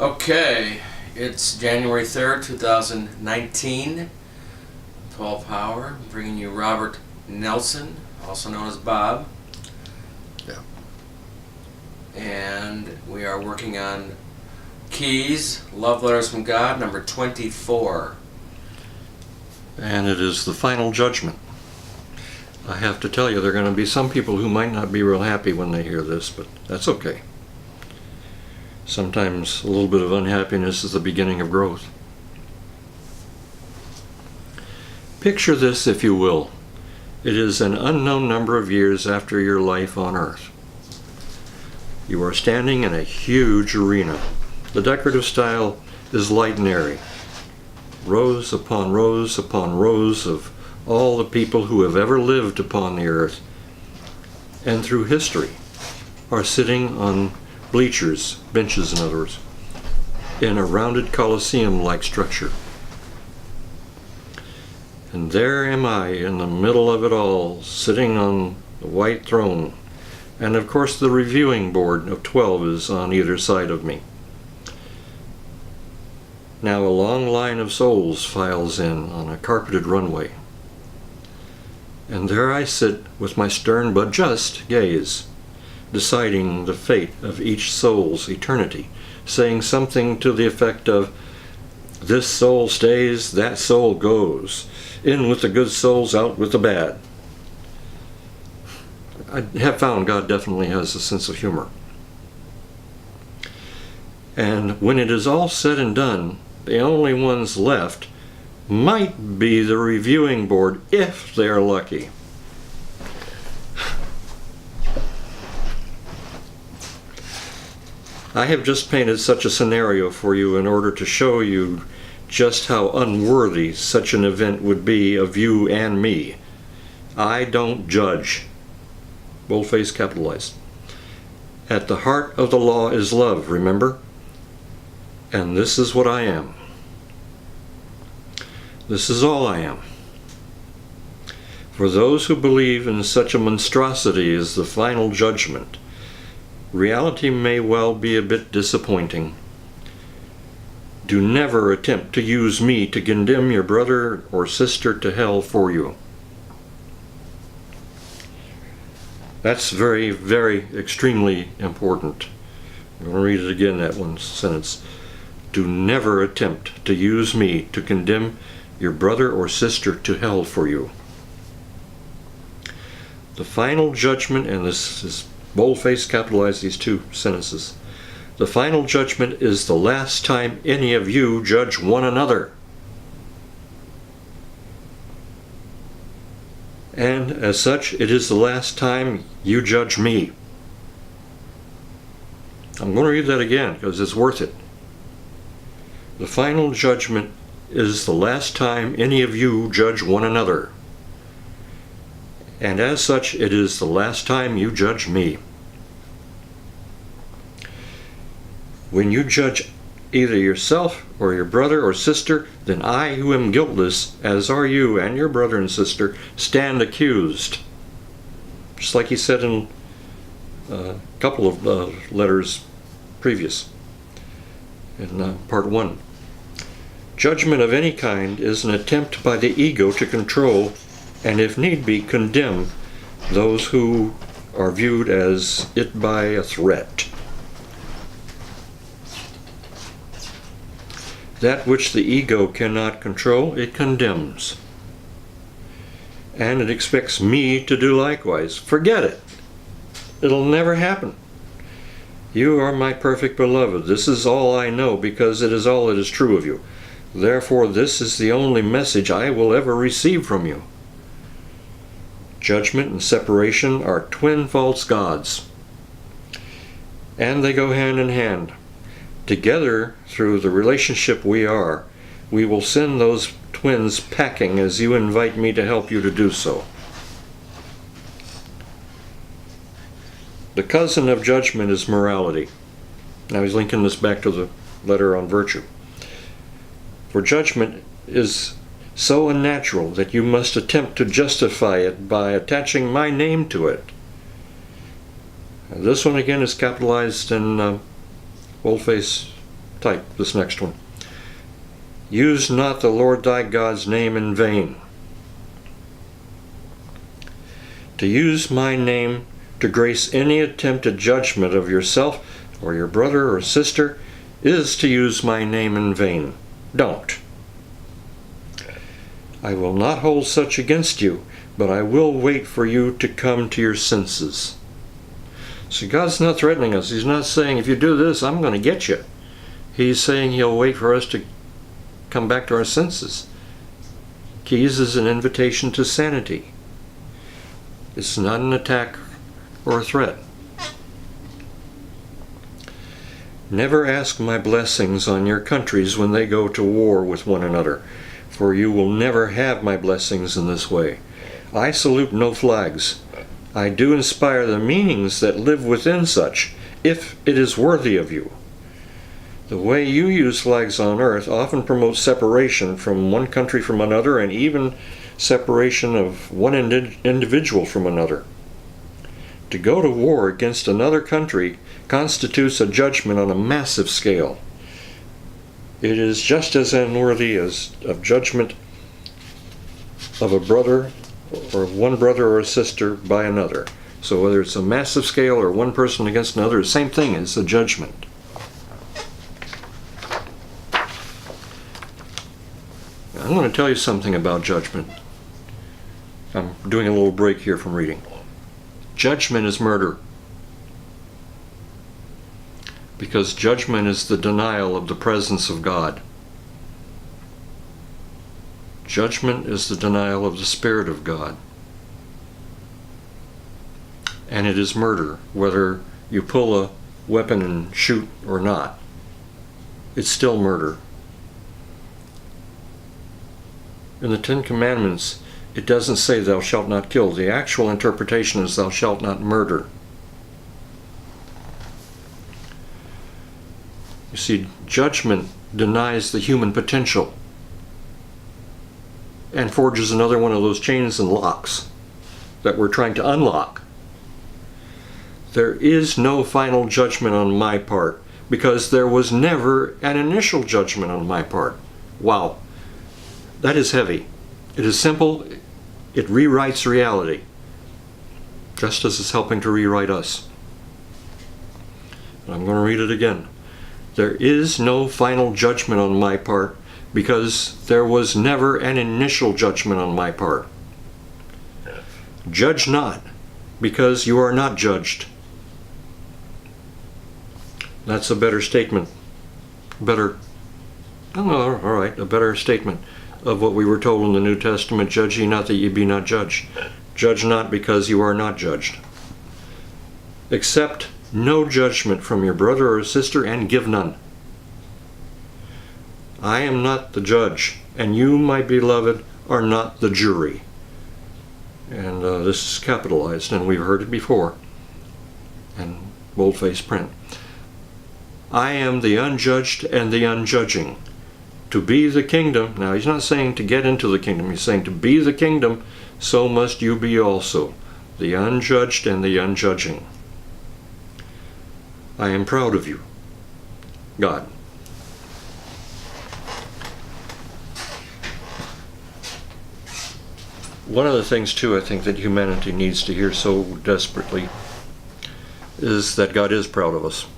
Okay, it's January 3rd, 2019, 12th hour, bringing you Robert Nelson, also known as Bob. Yeah. And we are working on Keys, Love Letters from God, number 24. And it is the final judgment. I have to tell you, there are going to be some people who might not be real happy when they hear this, but that's okay. Sometimes a little bit of unhappiness is the beginning of growth. Picture this, if you will. It is an unknown number of years after your life on earth. You are standing in a huge arena. The decorative style is light and airy. Rows upon rows upon rows of all the people who have ever lived upon the earth and through history are sitting on bleachers, benches in other words, in a rounded coliseum-like structure. And there am I in the middle of it all, sitting on the white throne. And of course the reviewing board of 12 is on either side of me. Now a long line of souls files in on a carpeted runway. And there I sit with my stern but just gaze, deciding the fate of each soul's eternity, saying something to the effect of, "This soul stays, that soul goes. In with the good souls, out with the bad." I have found God definitely has a sense of humor. And when it is all said and done, the only ones left might be the reviewing board, if they're lucky. I have just painted such a scenario for you in order to show you just how unworthy such an event would be of you and me. I don't judge. Boldface capitalized. At the heart of the law is love, remember? And this is what I am. This is all I am. For those who believe in such a monstrosity as the final judgment, reality may well be a bit disappointing. Do never attempt to use me to condemn your brother or sister to hell for you. That's very, very, extremely important. I'm going to read it again, that one sentence. Do never attempt to use me to condemn your brother or sister to hell for you. The final judgment, and this is boldface capitalize these two sentences. The final judgment is the last time any of you judge one another. And as such, it is the last time you judge me. I'm going to read that again because it's worth it. The final judgment is the last time any of you judge one another. And as such, it is the last time you judge me. When you judge either yourself or your brother or sister, then I, who am guiltless, as are you and your brother and sister, stand accused. Just like he said in a couple of letters previous, in part 1. Judgment of any kind is an attempt by the ego to control and, if need be, condemn those who are viewed as it by a threat. That which the ego cannot control, it condemns. And it expects me to do likewise. Forget it. It'll never happen. You are my perfect beloved. This is all I know because it is all that is true of you. Therefore, this is the only message I will ever receive from you. Judgment and separation are twin false gods. And they go hand in hand. Together, through the relationship we are, we will send those twins packing as you invite me to help you to do so. The cousin of judgment is morality. Now he's linking this back to the letter on virtue. For judgment is so unnatural that you must attempt to justify it by attaching my name to it. This one again is capitalized in boldface type this next one. Use not the Lord thy God's name in vain. To use my name to grace any attempted judgment of yourself or your brother or sister is to use my name in vain. Don't. I will not hold such against you, but I will wait for you to come to your senses. So God's not threatening us. He's not saying, if you do this, I'm going to get you. He's saying he'll wait for us to come back to our senses. Keys is an invitation to sanity. It's not an attack or a threat. Never ask my blessings on your countries when they go to war with one another, for you will never have my blessings in this way. I salute no flags. I do inspire the meanings that live within such, if it is worthy of you. The way you use flags on earth often promotes separation from one country from another, and even separation of one individual from another. To go to war against another country constitutes a judgment on a massive scale. It is just as unworthy as of judgment of a brother or one brother or a sister by another. So whether it's a massive scale or one person against another, the same thing, it's a judgment. I'm going to tell you something about judgment. I'm doing a little break here from reading. Judgment is murder. Because judgment is the denial of the presence of God. Judgment is the denial of the Spirit of God. And it is murder, whether you pull a weapon and shoot or not. It's still murder. In the Ten Commandments, it doesn't say thou shalt not kill. The actual interpretation is thou shalt not murder. You see, judgment denies the human potential and forges another one of those chains and locks that we're trying to unlock. There is no final judgment on my part because there was never an initial judgment on my part. Wow, that is heavy. It is simple. It rewrites reality, just as it's helping to rewrite us. I'm going to read it again. There is no final judgment on my part because there was never an initial judgment on my part. Judge not, because you are not judged. That's a better statement. A better statement of what we were told in the New Testament. Judge ye not that ye be not judged. Judge not, because you are not judged. Accept no judgment from your brother or sister, and give none. I am not the judge, and you, my beloved, are not the jury. And this is capitalized, and we've heard it before in boldface print. I am the unjudged and the unjudging. To be the kingdom, now he's not saying to get into the kingdom, he's saying to be the kingdom, so must you be also, the unjudged and the unjudging. I am proud of you, God. One of the things, too, I think that humanity needs to hear so desperately is that God is proud of us.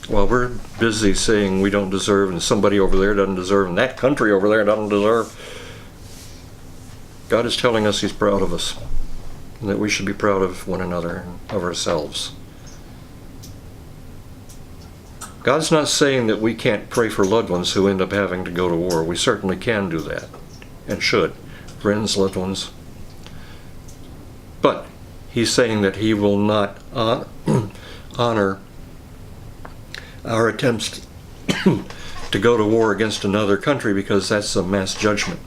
While we're busy saying we don't deserve, and somebody over there doesn't deserve, and that country over there doesn't deserve, God is telling us He's proud of us, and that we should be proud of one another and of ourselves. God's not saying that we can't pray for loved ones who end up having to go to war. We certainly can do that, and should. Friends, loved ones. But He's saying that He will not honor our attempts to go to war against another country, because that's a mass judgment.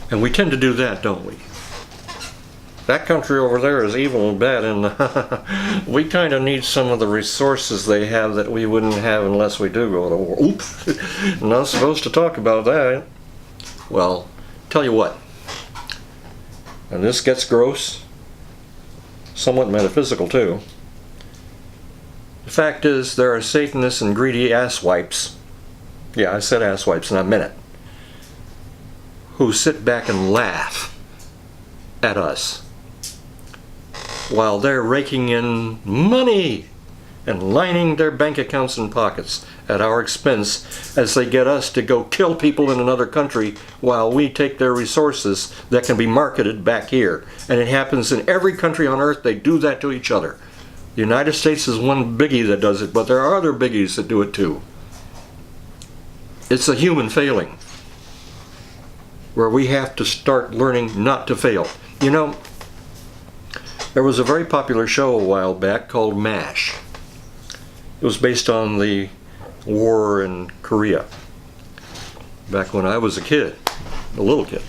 And we tend to do that, don't we? That country over there is evil and bad, and we kind of need some of the resources they have that we wouldn't have unless we do go to war. Oops, not supposed to talk about that. Well, tell you what, and this gets gross, somewhat metaphysical too. The fact is, there are Satanists and greedy asswipes. Yeah, I said asswipes and I meant it. Who sit back and laugh at us while they're raking in money and lining their bank accounts and pockets at our expense as they get us to go kill people in another country while we take their resources that can be marketed back here. And it happens in every country on earth. They do that to each other. The United States is one biggie that does it, but there are other biggies that do it too. It's a human failing where we have to start learning not to fail. You know, there was a very popular show a while back called MASH. It was based on the war in Korea back when I was a kid, a little kid.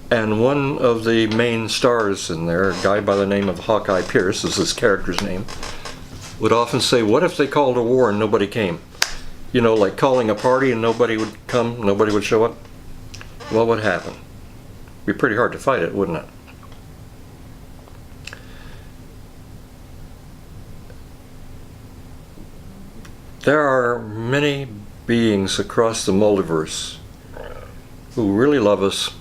And one of the main stars in there, a guy by the name of Hawkeye Pierce is his character's name, would often say, what if they called a war and nobody came? You know, like calling a party and nobody would come, nobody would show up? What would happen? It'd be pretty hard to fight it, wouldn't it? There are many beings across the multiverse who really love us.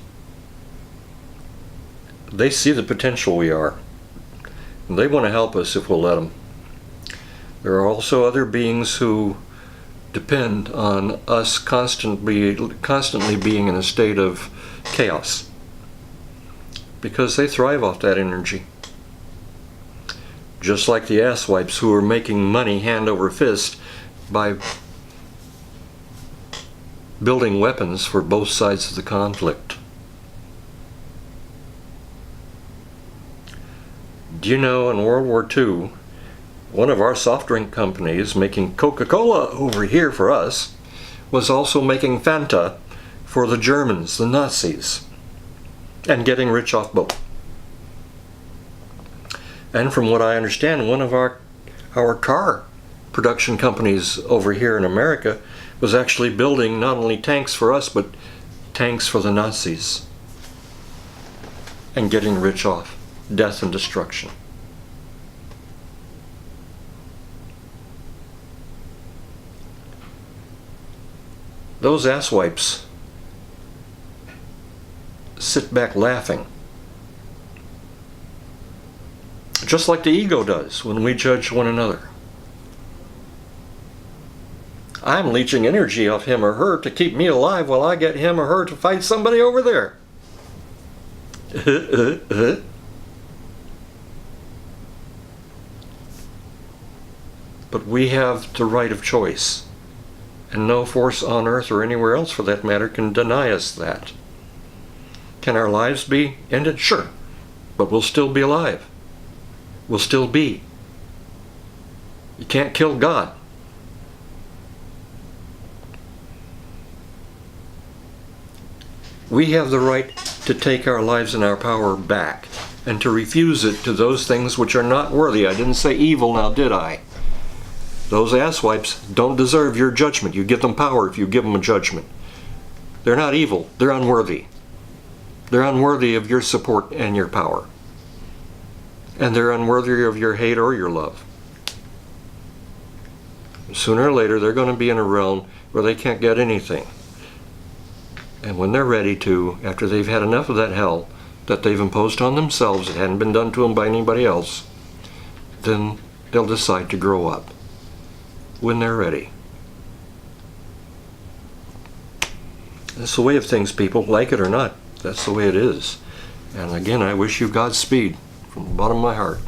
They see the potential we are, and they want to help us if we'll let them. There are also other beings who depend on us constantly being in a state of chaos, because they thrive off that energy. Just like the asswipes who are making money hand over fist by building weapons for both sides of the conflict. Do you know, in World War II, one of our soft drink companies making Coca-Cola over here for us was also making Fanta for the Germans, the Nazis, and getting rich off both. And from what I understand, one of our car production companies over here in America was actually building not only tanks for us, but tanks for the Nazis, and getting rich off death and destruction. Those asswipes sit back laughing, just like the ego does when we judge one another. I'm leeching energy off him or her to keep me alive while I get him or her to fight somebody over there. But we have the right of choice, and no force on earth or anywhere else for that matter can deny us that. Can our lives be ended? Sure, but we'll still be alive. We'll still be. You can't kill God. We have the right to take our lives and our power back, and to refuse it to those things which are not worthy. I didn't say evil now, did I? Those asswipes don't deserve your judgment. You give them power if you give them a judgment. They're not evil. They're unworthy. They're unworthy of your support and your power. And they're unworthy of your hate or your love. Sooner or later, they're going to be in a realm where they can't get anything. And when they're ready to, after they've had enough of that hell that they've imposed on themselves, it hadn't been done to them by anybody else, then they'll decide to grow up when they're ready. That's the way of things, people, like it or not. That's the way it is. And again, I wish you Godspeed from the bottom of my heart.